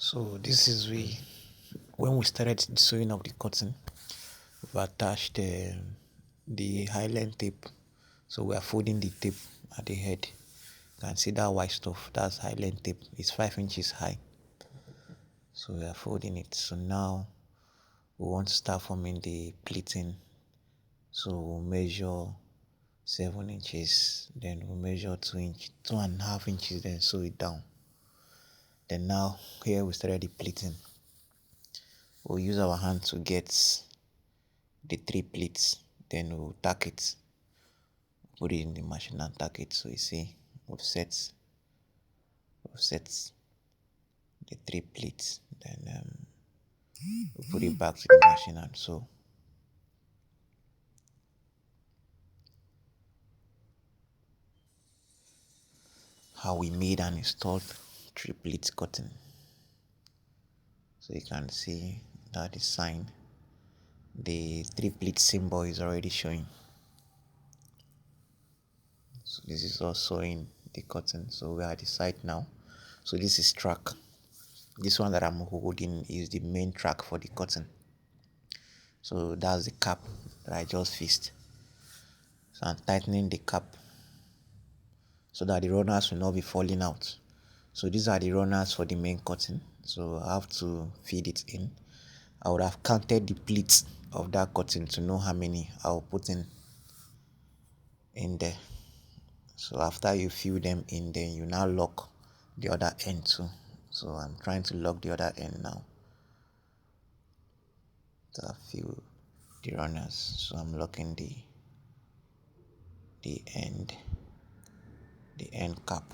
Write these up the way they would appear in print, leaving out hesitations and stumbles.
So this is when we started the sewing of the cotton, we've attached the highland tape. So we are folding the tape at the head. You can see that white stuff, that's highland tape. It's 5 inches high. So we are folding it. So now we want to start forming the pleating. So we'll measure 7 inches, then we'll measure 2.5 inches, then sew it down. Then now here we started the pleating. We'll use our hand to get the 3 pleats, then we'll tack it, put it in the machine and tack it. So you see we've set the 3 pleats, then we'll put it back to the machine and sew. How we made and installed 3 pleats cotton. So you can see that the sign, the 3 pleat symbol is already showing. So this is all sewing the cotton. So we are at the site now. So this is track. This one that I'm holding is the main track for the cotton. So that's the cap that I just fixed. So I'm tightening the cap so that the runners will not be falling out. So these are the runners for the main cotton. So I have to feed it in. I would have counted the pleats of that cotton to know how many I'll put in there. So after you fill them in, then you now lock the other end too. So I'm trying to lock the other end now. So I fill the runners. So I'm locking the end cap.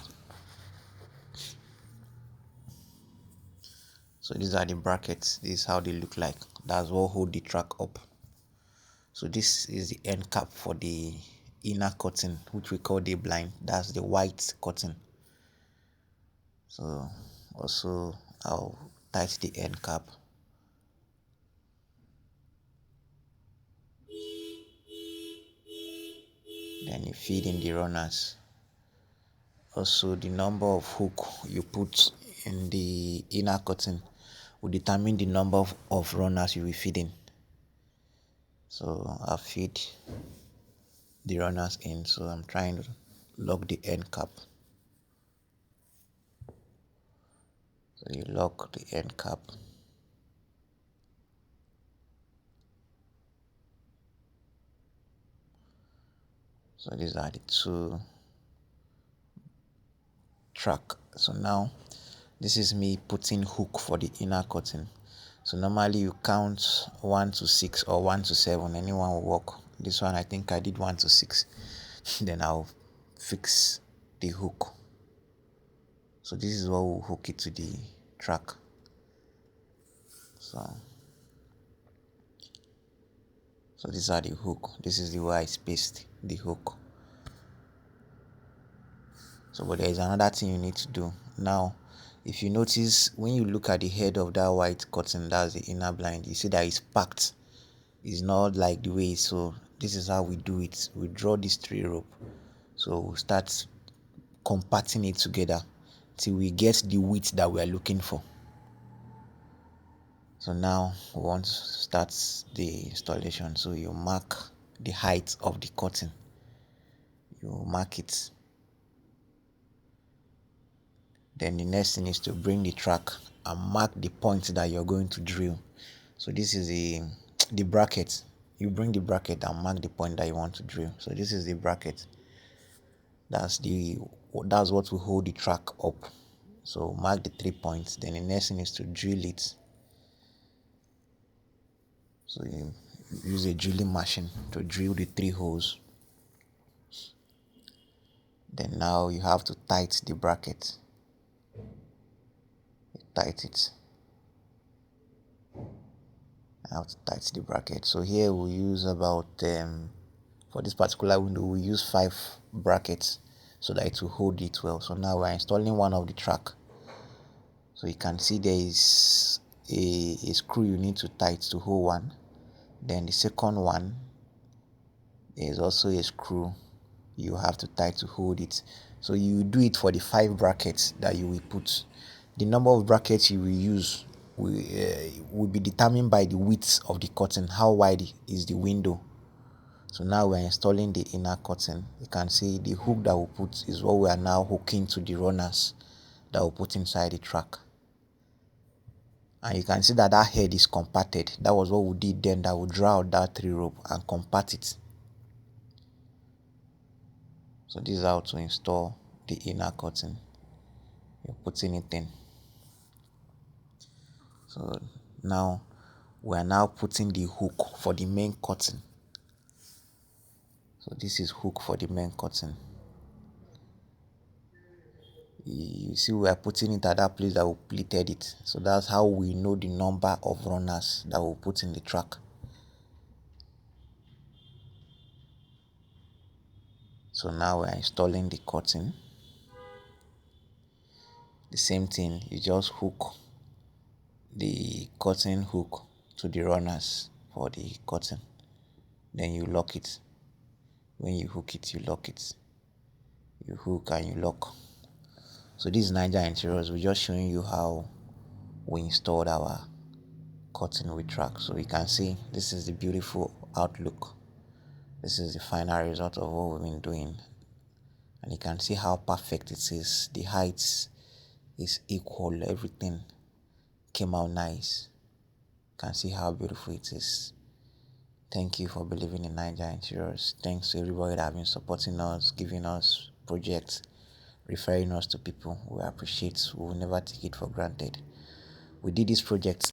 So these are the brackets. This is how they look like. That's what hold the track up. So this is the end cap for the inner cotton, which we call the blind. That's the white cotton. So also I'll tighten the end cap. Then you feed in the runners. Also, the number of hook you put in the inner cotton will determine the number of runners you will feed in. So I'll feed the runners in. So I'm trying to lock the end cap. So you lock the end cap. So these are the 2 track. So now this is me putting hook for the inner cotton. So normally you count 1 to 6 or 1 to 7, anyone will work. This one I think I did 1 to 6. Then I'll fix the hook. So this is what we'll hook it to the track. So these are the hook. This is the way I spaced the hook. So but there is another thing you need to do. Now if you notice, when you look at the head of that white cotton, that's the inner blind, you see that it's packed. It's not like the way. So this is how we do it. We draw this 3 rope. So we'll start compacting it together till we get the width that we are looking for. So now we want to start the installation. So you mark the height of the cotton. You mark it. Then the next thing is to bring the track and mark the point that you're going to drill. So this is the bracket. You bring the bracket and mark the point that you want to drill. So this is the bracket. That's what will hold the track up. So mark the 3 points. Then the next thing is to drill it. So you use a drilling machine to drill the 3 holes. Then now you have to tighten the bracket. You tighten it. I have to tighten the bracket. So here we'll use about for this particular window we'll use 5 brackets so that it will hold it well. So now we're installing one of the track. So you can see there is a screw you need to tighten to hold one. Then the second one, there is also a screw you have to tighten to hold it. So you do it for the 5 brackets that you will put. the number of brackets you will use will be determined by the width of the curtain, how wide is the window. So now we're installing the inner curtain. You can see the hook that we put is what we are now hooking to the runners that we put inside the track. And you can see that that head is compacted. That was what we did then, that we draw out that 3 rope and compact it. So this is how to install the inner curtain. You're putting it in. So now we are now putting the hook for the main curtain. So this is hook for the main curtain. You see we are putting it at that place that we pleated it. So that's how we know the number of runners that we'll put in the track. So now we are installing the curtain. The same thing, you just hook the curtain hook to the runners for the curtain. Then you lock it. When you hook it, you lock it. You hook and you lock. So this is Niger Interiors. We're just showing you how we installed our curtain with track. So you can see this is the beautiful outlook. This is the final result of what we've been doing. And you can see how perfect it is. The height is equal. Everything came out nice. You can see how beautiful it is. Thank you for believing in Niger Interiors. Thanks to everybody that have been supporting us, giving us projects, referring us to people. We appreciate. We will never take it for granted. We did this project